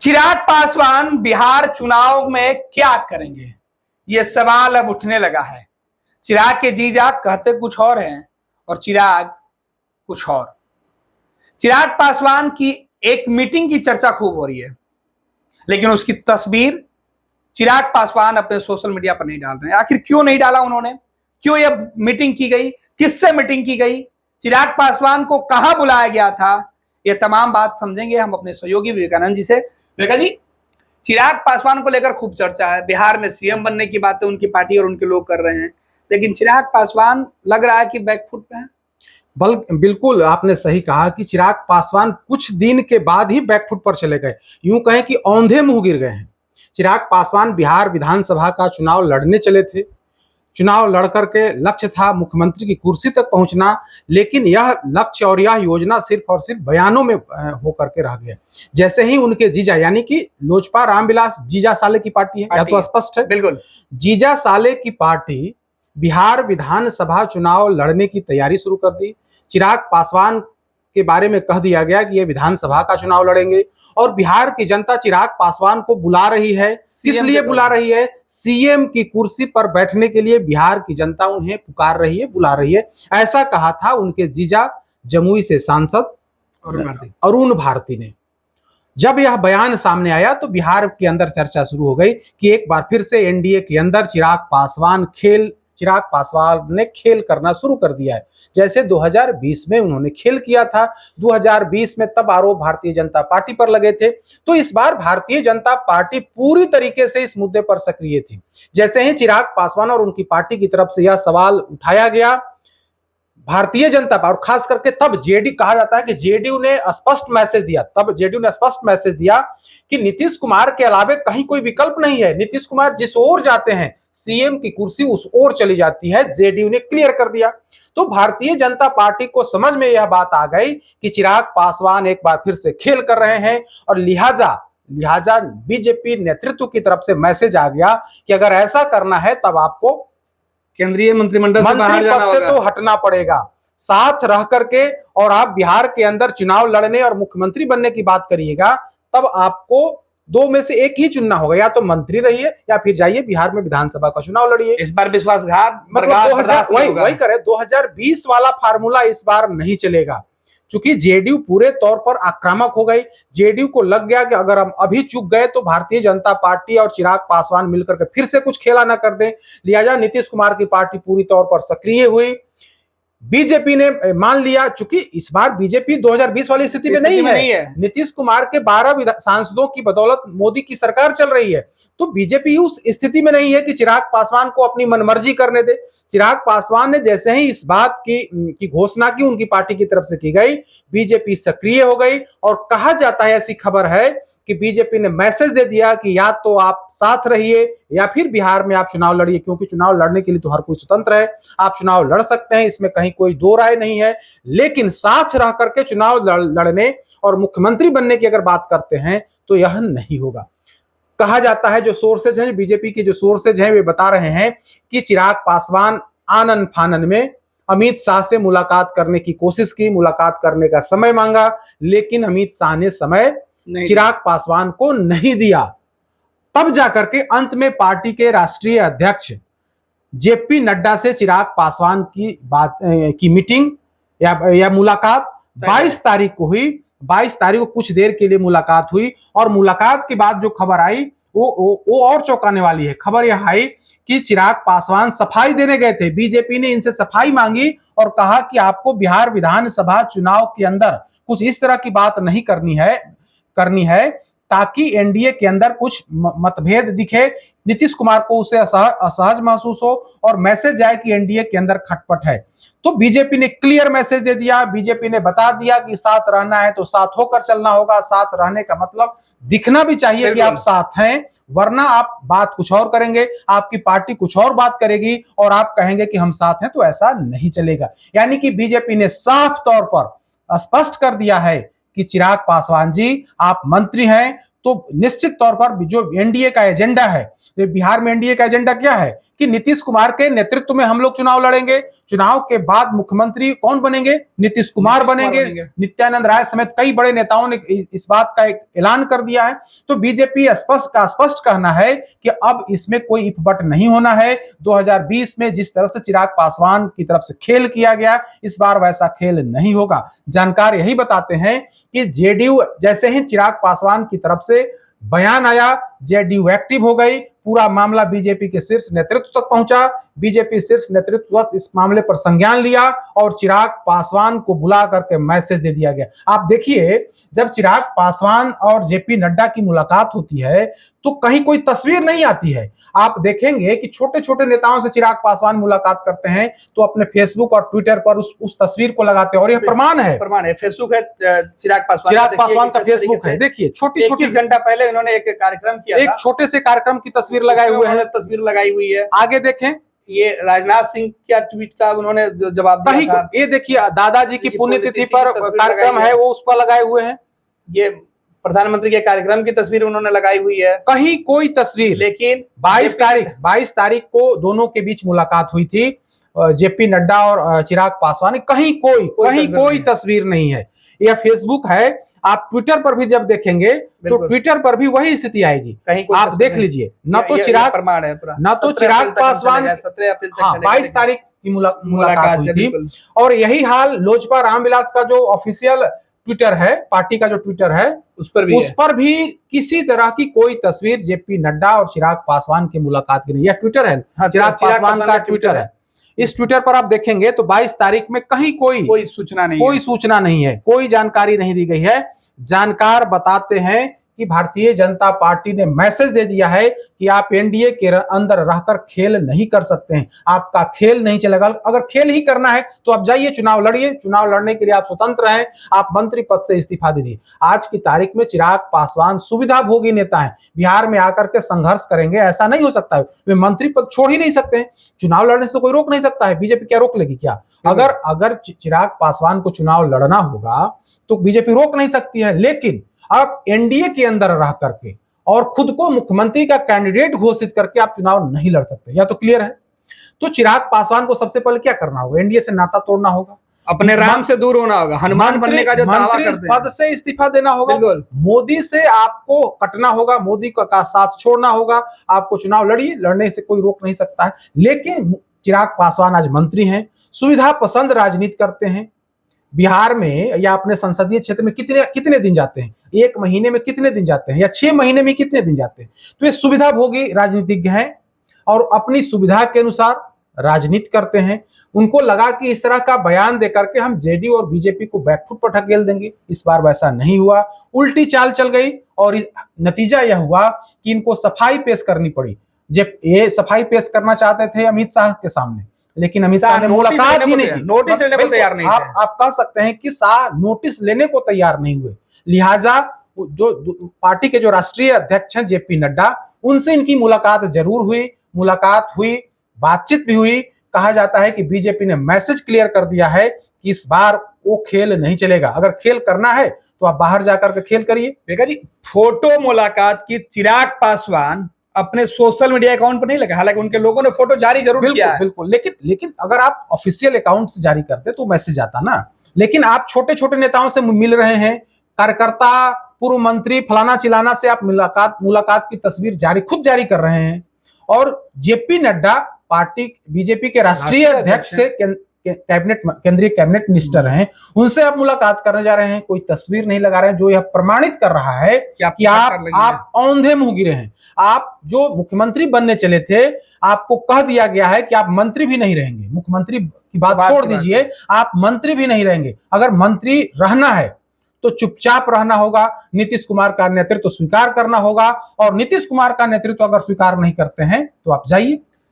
चिराग पासवान बिहार चुनाव में क्या करेंगे, यह सवाल अब उठने लगा है। चिराग के जीजा कहते कुछ और हैं और चिराग कुछ और। चिराग पासवान की एक मीटिंग की चर्चा खूब हो रही है, लेकिन उसकी तस्वीर चिराग पासवान अपने सोशल मीडिया पर नहीं डाल रहे हैं। आखिर क्यों नहीं डाला उन्होंने? क्यों यह मीटिंग की गई? किससे मीटिंग की गई? चिराग पासवान को कहां बुलाया गया था? यह तमाम बात समझेंगे हम अपने सहयोगी विवेकानंद जी से। विवेका जी, चिराग पासवान को लेकर खूब चर्चा है। बिहार में सीएम बनने की बातें उनकी पार्टी और उनके लोग कर रहे हैं, लेकिन चिराग पासवान लग रहा है कि बैकफुट पे है। बिल्कुल आपने सही कहा कि चिराग पासवान कुछ दिन के बाद ही बैकफुट पर चले गए, यूं कहें कि औंधे मुंह गिर गए हैं। चिराग पासवान बिहार विधानसभा का चुनाव लड़ने चले थे। चुनाव लड़कर के लक्ष्य था मुख्यमंत्री की कुर्सी तक पहुंचना, लेकिन यह लक्ष्य और यह योजना सिर्फ और सिर्फ बयानों में होकर के रह गया। जैसे ही उनके जीजा यानी कि लोजपा रामविलास जीजा साले की पार्टी है, यह तो स्पष्ट है। बिल्कुल, जीजा साले की पार्टी बिहार विधानसभा चुनाव लड़ने की तैयारी शुरू कर दी। चिराग पासवान के बारे में कह दिया गया कि ये विधानसभा का चुनाव लड़ेंगे और बिहार की जनता चिराग पासवान को बुला रही है। किस लिए बुला रही है? सीएम की कुर्सी पर बैठने के लिए बिहार की जनता उन्हें पुकार रही है, बुला रही है। ऐसा कहा था उनके जीजा जमुई से सांसद अरुण भारती ने। जब यह बयान सामने आया तो बिहार के अंदर चर्चा शुरू हो गई कि एक बार फिर से एनडीए के अंदर चिराग पासवान ने खेल करना शुरू कर दिया है, जैसे 2020 में उन्होंने खेल किया था। 2020 में तब आरोप भारतीय जनता पार्टी पर लगे थे, तो इस बार भारतीय जनता पार्टी पूरी तरीके से इस मुद्दे पर सक्रिय थी। जैसे ही चिराग पासवान और उनकी पार्टी की तरफ से यह सवाल उठाया गया, भारतीय जनता पार्टी और खास करके तब जेडी कहा जाता है कि जेडीयू ने स्पष्ट मैसेज दिया कि नीतीश कुमार के अलावे कहीं कोई विकल्प नहीं है। नीतीश कुमार जिस ओर जाते हैं सीएम की कुर्सी उस ओर चली जाती है, जेडीयू ने क्लियर कर दिया। तो भारतीय जनता पार्टी को समझ में यह बात आ गई कि चिराग पासवान एक बार फिर से खेल कर रहे हैं और लिहाजा बीजेपी नेतृत्व की तरफ से मैसेज आ गया कि अगर ऐसा करना है तब आपको केंद्रीय मंत्रिमंडल से बाहर मंत्री पद से तो हटना पड़ेगा। साथ रह करके और आप बिहार के अंदर चुनाव लड़ने और मुख्यमंत्री बनने की बात करिएगा, तब आपको दो में से एक ही चुनना होगा, या तो मंत्री रहिए या फिर जाइए बिहार में विधानसभा का चुनाव लड़िए। इस बार विश्वासघात मतलब वही करे। 2020 वाला फार्मूला इस बार नहीं चलेगा, चूंकि जेडीयू पूरे तौर पर आक्रामक हो गई। जेडीयू को लग गया कि अगर हम अभी चूक गए तो भारतीय जनता पार्टी और चिराग पासवान मिलकर के फिर से कुछ खेला ना कर दें। लिहाजा नीतीश कुमार की पार्टी पूरी तौर पर सक्रिय हुई। बीजेपी ने मान लिया, चूंकि इस बार बीजेपी 2020 वाली स्थिति में नहीं है। नीतीश कुमार के 12 सांसदों की बदौलत मोदी की सरकार चल रही है, तो बीजेपी उस स्थिति में नहीं है कि चिराग पासवान को अपनी मनमर्जी करने दे। चिराग पासवान ने जैसे ही इस बात की घोषणा की उनकी पार्टी की तरफ से की गई, बीजेपी सक्रिय हो गई। और कहा जाता है, ऐसी खबर है कि बीजेपी ने मैसेज दे दिया कि या तो आप साथ रहिए या फिर बिहार में आप चुनाव लड़िए, क्योंकि चुनाव लड़ने के लिए तो हर कोई स्वतंत्र है, आप चुनाव लड़ सकते हैं, इसमें कहीं कोई दो राय नहीं है। लेकिन साथ रह करके चुनाव लड़ने और मुख्यमंत्री बनने की अगर बात करते हैं तो यह नहीं होगा। कहा जाता है, जो सोर्सेज हैं, बीजेपी के जो सोर्सेज हैं, वे बता रहे हैं कि चिराग पासवान आनन फानन में अमित शाह से मुलाकात करने की कोशिश की, मुलाकात करने का समय मांगा, लेकिन अमित शाह ने समय चिराग पासवान को नहीं दिया। तब जाकर के अंत में पार्टी के राष्ट्रीय अध्यक्ष जेपी नड्डा से चिराग पासवान की मीटिंग या मुलाकात 22 तारीख को हुई। 22 तारीख को कुछ देर के लिए मुलाकात हुई और मुलाकात के बाद जो खबर आई वो और चौंकाने वाली है। खबर यह आई कि चिराग पासवान सफाई देने गए थे। बीजेपी ने इनसे सफाई मांगी और कहा कि आपको बिहार विधानसभा चुनाव के अंदर कुछ इस तरह की बात नहीं करनी है ताकि एनडीए के अंदर कुछ मतभेद दिखे, नीतीश कुमार को उसे असहज महसूस हो और मैसेज आए कि एनडीए के अंदर खटपट है। तो बीजेपी ने क्लियर मैसेज दे दिया। बीजेपी ने बता दिया कि साथ रहना है तो साथ होकर चलना होगा। साथ रहने का मतलब दिखना भी चाहिए कि आप साथ हैं, वरना आप बात कुछ और करेंगे, आपकी पार्टी कुछ और बात करेगी और आप कहेंगे कि हम साथ हैं, तो ऐसा नहीं चलेगा। यानी कि बीजेपी ने साफ तौर पर स्पष्ट कर दिया है कि चिराग पासवान जी, आप मंत्री हैं तो निश्चित तौर पर जो एनडीए का एजेंडा है, बिहार में एनडीए का एजेंडा क्या है कि नीतीश कुमार के नेतृत्व में हम लोग चुनाव लड़ेंगे, चुनाव के बाद मुख्यमंत्री कौन बनेंगे, नीतीश कुमार बनेंगे। नित्यानंद राय समेत कई बड़े नेताओं ने इस बात का एक ऐलान कर दिया है। तो बीजेपी स्पष्ट कहना है कि अब इसमें कोई इफ बट नहीं होना है। 2020 में जिस तरह से चिराग पासवान की तरफ से खेल किया गया, इस बार वैसा खेल नहीं होगा। जानकार यही बताते हैं कि जेडीयू जैसे ही चिराग पासवान की तरफ से बयान आया, जेडीयू एक्टिव हो गई, पूरा मामला बीजेपी के शीर्ष नेतृत्व तक पहुंचा। बीजेपी शीर्ष नेतृत्व इस मामले पर संज्ञान लिया और चिराग पासवान को बुला करके मैसेज दे दिया गया। आप देखिए, जब चिराग पासवान और जेपी नड्डा की मुलाकात होती है तो कहीं कोई तस्वीर नहीं आती है। आप देखेंगे कि छोटे छोटे नेताओं से चिराग पासवान मुलाकात करते हैं तो अपने फेसबुक और ट्विटर पर उस तस्वीर को लगाते हैं, और यह प्रमाण है फेसबुक है चिराग पासवान का फेसबुक है। देखिए, छोटी 21 घंटा पहले उन्होंने एक कार्यक्रम किया, एक छोटे से कार्यक्रम की तस्वीर लगाई हुई है। आगे देखें, ये राजनाथ सिंह क्या ट्वीट का उन्होंने जवाब दिया था। ये देखिए, दादाजी की पुण्यतिथि पर कार्यक्रम है, वो उस पर लगाए हुए हैं। ये प्रधानमंत्री के कार्यक्रम की तस्वीर उन्होंने लगाई हुई है, कहीं कोई तस्वीर। लेकिन 22 तारीख को दोनों के बीच मुलाकात हुई थी, जेपी नड्डा और चिराग पासवान, कहीं कोई तस्वीर नहीं है। यह फेसबुक है। आप ट्विटर पर भी जब देखेंगे तो ट्विटर पर भी वही स्थिति आएगी, आप देख लीजिए। न तो चिराग पासवान 22 तारीख की मुलाकात हुई थी, और यही हाल लोजपा रामविलास का जो ऑफिशियल ट्विटर है, पार्टी का जो ट्विटर है, उस पर भी किसी तरह की कोई तस्वीर जेपी नड्डा और चिराग पासवान की मुलाकात की नहीं। यह ट्विटर है, चिराग पासवान का ट्विटर है। इस ट्विटर पर आप देखेंगे तो 22 तारीख में कहीं कोई सूचना नहीं है, कोई जानकारी नहीं दी गई है। जानकार बताते हैं कि भारतीय जनता पार्टी ने मैसेज दे दिया है कि आप एनडीए के अंदर रहकर खेल नहीं कर सकते हैं, आपका खेल नहीं चलेगा। अगर खेल ही करना है तो आप जाइए, चुनाव लड़िए, चुनाव लड़ने के लिए आप स्वतंत्र हैं, आप मंत्री पद से इस्तीफा दीजिए। आज की तारीख में चिराग पासवान सुविधा भोगी नेता हैं, बिहार में आकर के संघर्ष करेंगे, ऐसा नहीं हो सकता है। वे मंत्री पद छोड़ ही नहीं सकते हैं, चुनाव लड़ने से तो कोई रोक नहीं सकता है। बीजेपी क्या रोक लेगी क्या? अगर चिराग पासवान को चुनाव लड़ना होगा तो बीजेपी रोक नहीं सकती है। लेकिन आप एनडीए के अंदर रह करके और खुद को मुख्यमंत्री का कैंडिडेट घोषित करके आप चुनाव नहीं लड़ सकते, या तो क्लियर है। तो चिराग पासवान को सबसे पहले क्या करना होगा? एनडीए से नाता तोड़ना होगा, अपने राम से दूर होना होगा, हनुमान बनने का जो दावा करते हैं, पद से इस्तीफा देना होगा, मोदी से आपको कटना होगा, मोदी का साथ छोड़ना होगा, आपको चुनाव लड़िए, लड़ने से कोई रोक नहीं सकता है। लेकिन चिराग पासवान आज मंत्री हैं, सुविधा पसंद राजनीति करते हैं। बिहार में या अपने संसदीय क्षेत्र में कितने दिन जाते हैं, 1 महीने में कितने दिन जाते हैं, या 6 महीने में कितने दिन जाते हैं? तो ये सुविधा भोगी राजनीतिज्ञ हैं और अपनी सुविधा के अनुसार राजनीति करते हैं। उनको लगा कि इस तरह का बयान देकर के हम जेडीयू और बीजेपी को बैकफुट पर ढकेल देंगे। इस बार वैसा नहीं हुआ, उल्टी चाल चल गई, और नतीजा यह हुआ कि इनको सफाई पेश करनी पड़ी। जब ये सफाई पेश करना चाहते थे अमित शाह के सामने, लेकिन अमित शाह ने मुलाकात ही नहीं की, नोटिस लेने को तैयार नहीं थे। आप कह सकते हैं कि शाह नोटिस लेने को तैयार नहीं हुए। लिहाजा जो पार्टी के जो राष्ट्रीय अध्यक्ष हैं जेपी नड्डा, उनसे इनकी मुलाकात जरूर हुई, बातचीत भी हुई। कहा जाता है कि बीजेपी ने मैसेज क्लियर कर दिया है कि इस बार वो खेल नहीं चलेगा। अगर खेल करना है तो आप बाहर जाकर के खेल करिए। बेगा जी, फोटो मुलाकात की चिराग पासवान अपने सोशल मीडिया अकाउंट पर नहीं लगा, हालांकि उनके लोगों ने फोटो जारी जरूर किया है। बिल्कुल, लेकिन अगर आप ऑफिशियल अकाउंट से जारी करते तो मैसेज आता ना। लेकिन आप छोटे छोटे नेताओं से मिल रहे हैं, कार्यकर्ता, पूर्व मंत्री, फलाना चिलाना से आप मुलाकात की तस्वीर खुद जारी कर रहे हैं। और जेपी नड्डा पार्टी बीजेपी के राष्ट्रीय अध्यक्ष से केंद्रीय कैबिनेट मिनिस्टर हैं, उनसे आप मुलाकात करने जा रहे हैं, कोई तस्वीर नहीं लगा रहे हैं, जो यह प्रमाणित कर रहा है कि आप औंधे मुंह गिरे हैं। आप जो मुख्यमंत्री बनने चले थे, आपको कह दिया गया है कि आप मंत्री भी नहीं रहेंगे। मुख्यमंत्री की बात छोड़ दीजिए, आप मंत्री भी नहीं रहेंगे। अगर मंत्री रहना है तो चुपचाप रहना होगा, नीतीश कुमार का नेतृत्व स्वीकार करना होगा, और नीतीश कुमार का नेतृत्व अगर स्वीकार नहीं करते हैं तो आप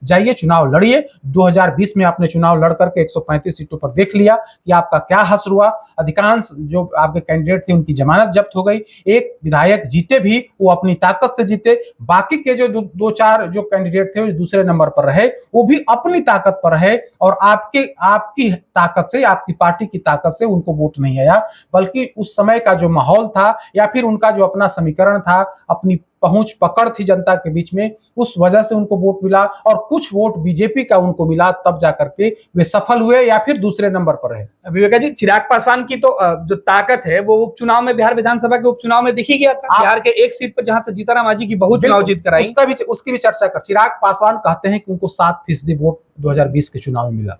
जाइए चुनाव लड़िए। 2020 में आपने चुनाव लड़ करके 135 सीटों पर देख लिया कि आपका क्या हश्र हुआ। अधिकांश जो आपके कैंडिडेट थे उनकी जमानत जब्त हो गई। एक विधायक जीते भी वो अपनी ताकत से जीते, बाकी के जो 2-4 जो कैंडिडेट थे वो दूसरे नंबर पर रहे, वो भी अपनी ताकत पर रहे, और आपकी ताकत से, आपकी पार्टी की ताकत से उनको वोट नहीं आया, बल्कि उस समय का जो माहौल था या फिर उनका जो अपना समीकरण था, अपनी पहुंच पकड़ थी जनता के बीच में, उस वजह से उनको वोट मिला और कुछ वोट बीजेपी का उनको मिला, तब जाकर के वे सफल हुए या फिर दूसरे नंबर पर रहे। विवेका जी, चिराग पासवान की तो जो ताकत है वो उपचुनाव में, बिहार विधानसभा के उपचुनाव में दिखी गया था। बिहार के एक सीट पर जहां से जीतन राम मांझी की बहुत चुनाव जीत कर आई, उसकी भी चर्चा कर। चिराग पासवान कहते हैं कि उनको 7% वोट 2020 के चुनाव में मिला।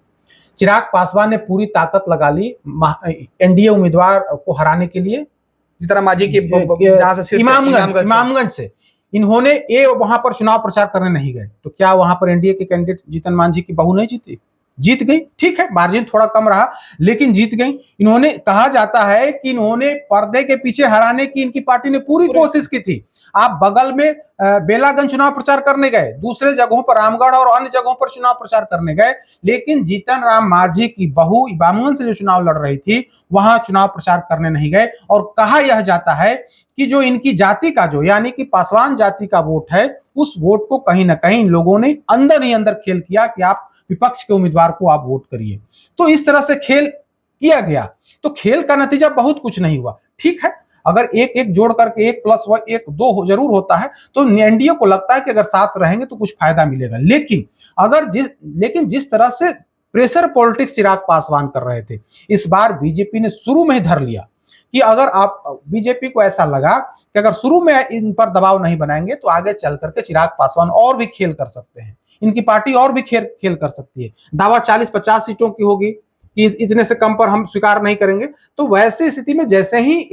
चिराग पासवान ने पूरी ताकत लगा ली एनडीए उम्मीदवार को हराने के लिए, जीतन राम मांझी की जहां से इमामगंज से इन्होंने वहां पर चुनाव प्रचार करने नहीं गए, तो क्या वहां पर एनडीए के कैंडिडेट जीतन मांझी की बहू नहीं जीती? जीत गई, ठीक है, मार्जिन थोड़ा कम रहा लेकिन जीत गई। इन्होंने, कहा जाता है कि इन्होंने पर्दे के पीछे हराने की इनकी पार्टी ने पूरी कोशिश की थी। आप बगल में बेलागंज चुनाव प्रचार करने गए, दूसरे जगहों पर रामगढ़ और अन्य जगहों पर चुनाव प्रचार करने गए, लेकिन जीतन राम मांझी की बहू इमामगंज से जो चुनाव लड़ रही थी वहां चुनाव प्रचार करने नहीं गए। और कहा यह जाता है कि जो इनकी जाति का, जो यानी कि पासवान जाति का वोट है, उस वोट को कहीं ना कहीं इन लोगों ने अंदर ही अंदर खेल किया कि आप विपक्ष के उम्मीदवार को आप वोट करिए। तो इस तरह से खेल किया गया, तो खेल का नतीजा बहुत कुछ नहीं हुआ। ठीक है, अगर एक एक जोड़ करके 1+1=2 जरूर होता है, तो एनडीए को लगता है कि अगर साथ रहेंगे तो कुछ फायदा मिलेगा। लेकिन जिस तरह से प्रेशर पॉलिटिक्स चिराग पासवान कर रहे थे, इस बार बीजेपी ने शुरू में ही धर लिया कि अगर आप, बीजेपी को ऐसा लगा कि अगर शुरू में इन पर दबाव नहीं बनाएंगे तो आगे चल करके चिराग पासवान और भी खेल कर सकते हैं, इनकी पार्टी और भी खेल कर सकती है। दावा 40-50 सीटों की होगी कि इतने से कम पर हम स्वीकार नहीं करेंगे। तो वैसी स्थिति में जैसे ही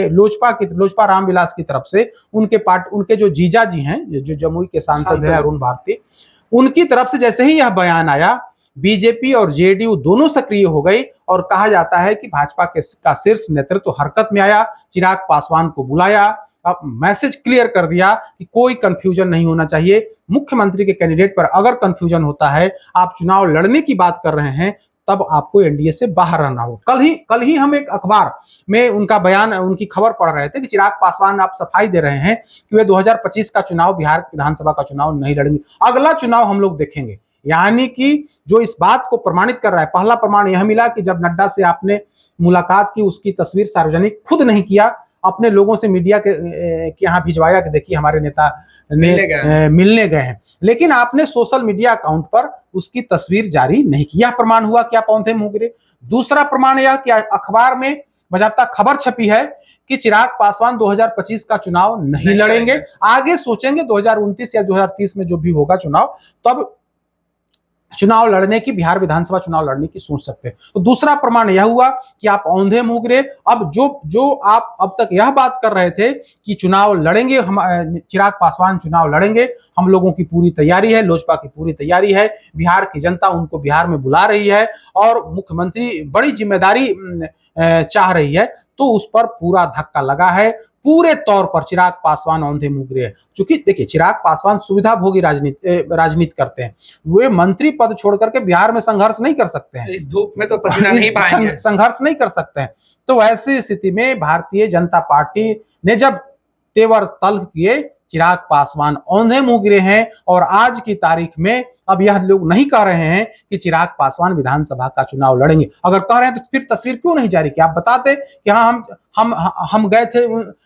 लोजपा रामविलास की तरफ से उनके जो जीजा जी हैं, जो जमुई के सांसद हैं अरुण भारती, उनकी तरफ से जैसे ही यह बयान आया, बीजेपी और जेडीयू दोनों सक्रिय हो गई और कहा जाता है कि भाजपा का शीर्ष नेतृत्व हरकत में आया, चिराग पासवान को बुलाया, अब मैसेज क्लियर कर दिया कि कोई कंफ्यूजन नहीं होना चाहिए। मुख्यमंत्री के कैंडिडेट पर अगर कंफ्यूजन होता है, आप चुनाव लड़ने की बात कर रहे हैं, तब आपको एनडीए से बाहर रहना हो। कल ही हम एक अखबार में उनका बयान, उनकी खबर पढ़ रहे थे कि चिराग पासवान आप सफाई दे रहे हैं कि वे 2025 का चुनाव, बिहार विधानसभा का चुनाव नहीं लड़ेंगे, अगला चुनाव हम लोग देखेंगे। यानी कि जो इस बात को प्रमाणित कर रहा है, पहला प्रमाण यह मिला कि जब नड्डा से आपने मुलाकात की, उसकी तस्वीर सार्वजनिक खुद नहीं किया, अपने लोगों से मीडिया के यहाँ भिजवाया कि देखिए हमारे नेता मिलने गए हैं, लेकिन आपने सोशल मीडिया अकाउंट पर उसकी तस्वीर जारी नहीं की। यह प्रमाण हुआ कि आप औंधे मुंह गिरे। दूसरा प्रमाण यह कि अखबार में बाकायदा खबर छपी है कि चिराग पासवान 2025 का चुनाव नहीं लड़ेंगे, आगे सोचेंगे 2029 या 2030 में जो भी होगा चुनाव, तब चुनाव लड़ने की, बिहार विधानसभा चुनाव लड़ने की सोच सकते हैं। तो दूसरा प्रमाण यह हुआ कि आप औंधे मुंह गिरे। अब जो आप अब तक यह बात कर रहे थे कि चुनाव लड़ेंगे, हम चिराग पासवान चुनाव लड़ेंगे, हम लोगों की पूरी तैयारी है, लोजपा की पूरी तैयारी है, बिहार की जनता उनको बिहार में बुला रही है और मुख्यमंत्री बड़ी जिम्मेदारी चाह रही है, तो उस पर पूरा धक्का लगा है। पूरे तौर पर चिराग पासवान औंधे मुंह गिरे हैं। चूंकि देखिए, चिराग पासवान सुविधा भोगी राजनीति करते हैं, वे मंत्री पद छोड़ करके बिहार में संघर्ष नहीं कर सकते हैं, इस धूप में तो पसीना नहीं पाएंगे, संघर्ष नहीं कर सकते हैं। तो ऐसी स्थिति में भारतीय जनता पार्टी ने जब तेवर तल्ख किए, चिराग पासवान औंधे मुंह गिरे हैं और आज की तारीख में अब यह लोग नहीं कह रहे हैं कि चिराग पासवान विधानसभा का चुनाव लड़ेंगे। अगर कह रहे हैं तो फिर तस्वीर क्यों नहीं जारी की? आप बताते कि हाँ हम गए थे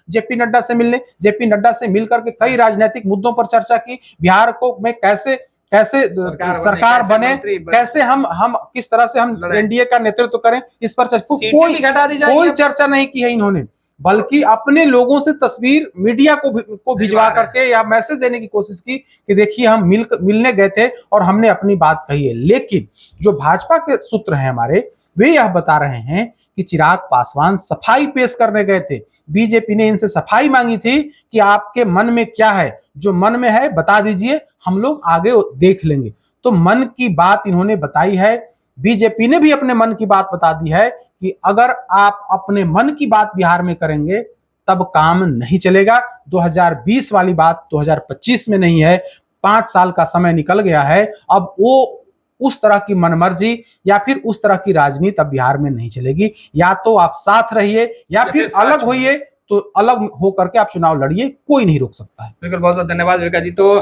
जेपी नड्डा से मिलने, जेपी नड्डा से मिलकर के कई राजनीतिक मुद्दों पर चर्चा की, बिहार को में कैसे सरकार बने, कैसे हम किस तरह से हम एनडीए का नेतृत्व करें, इस पर कोई चर्चा नहीं की है इन्होंने, बल्कि अपने लोगों से तस्वीर मीडिया को भिजवा करके या मैसेज देने की कोशिश की कि देखिए हम मिलने गए थे और हमने अपनी बात कही है। लेकिन जो भाजपा के सूत्र हैं हमारे, वे यह बता रहे हैं कि चिराग पासवान सफाई पेश करने गए थे, बीजेपी ने इनसे सफाई मांगी थी कि आपके मन में क्या है, जो मन में है बता दीजिए, हम लोग आगे देख लेंगे। तो मन की बात इन्होंने बताई है, बीजेपी ने भी अपने मन की बात बता दी है कि अगर आप अपने मन की बात बिहार में करेंगे तब काम नहीं चलेगा। 2020 वाली बात 2025 में नहीं है, 5 साल का समय निकल गया है, अब वो उस तरह की मनमर्जी या फिर उस तरह की राजनीति अब बिहार में नहीं चलेगी। या तो आप साथ रहिए या फिर अलग होइए, तो अलग होकर के आप चुनाव लड़िए, कोई नहीं रोक सकता है। बिल्कुल, बहुत बहुत धन्यवाद विवेका जी। तो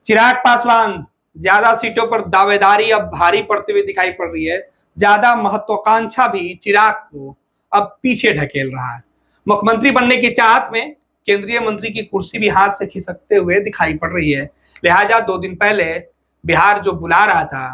चिराग पासवान ज्यादा सीटों पर दावेदारी अब भारी पड़ती हुई दिखाई पड़ रही है, ज्यादा महत्वाकांक्षा भी चिराग को अब पीछे ढकेल रहा है। मुख्यमंत्री बनने की चाहत में केंद्रीय मंत्री की कुर्सी भी हाथ से खिसकते हुए दिखाई पड़ रही है। लिहाजा 2 दिन पहले बिहार जो बुला रहा था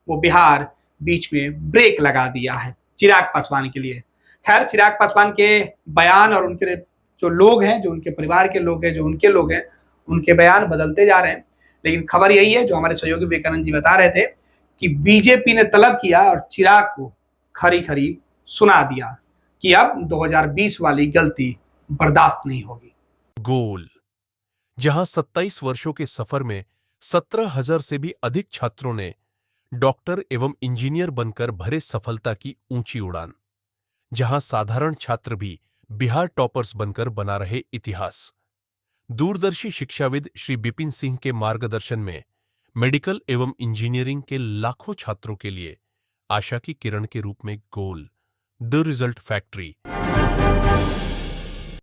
वो बिहार बीच में ब्रेक लगा दिया है चिराग पासवान के लिए। खैर, चिराग पासवान के बयान और उनके जो लोग हैं, जो उनके परिवार के लोग हैं, जो उनके लोग हैं, उनके बयान बदलते जा रहे हैं। लेकिन खबर यही है जो हमारे सहयोगी विवेकानंद जी बता रहे थे कि बीजेपी ने तलब किया और चिराग को खरी खरी सुना दिया कि अब 2020 वाली गलती बर्दाश्त नहीं होगी। गोल, जहां 27 वर्षों के सफर में 17,000 से भी अधिक छात्रों ने डॉक्टर एवं इंजीनियर बनकर भरे सफलता की ऊंची उड़ान, जहां साधारण छात्र भी बिहार टॉपर्स बनकर बना रहे इतिहास। दूरदर्शी शिक्षाविद श्री बिपिन सिंह के मार्गदर्शन में मेडिकल एवं इंजीनियरिंग के लाखों छात्रों के लिए आशा की किरण के रूप में गोल, द रिजल्ट फैक्ट्री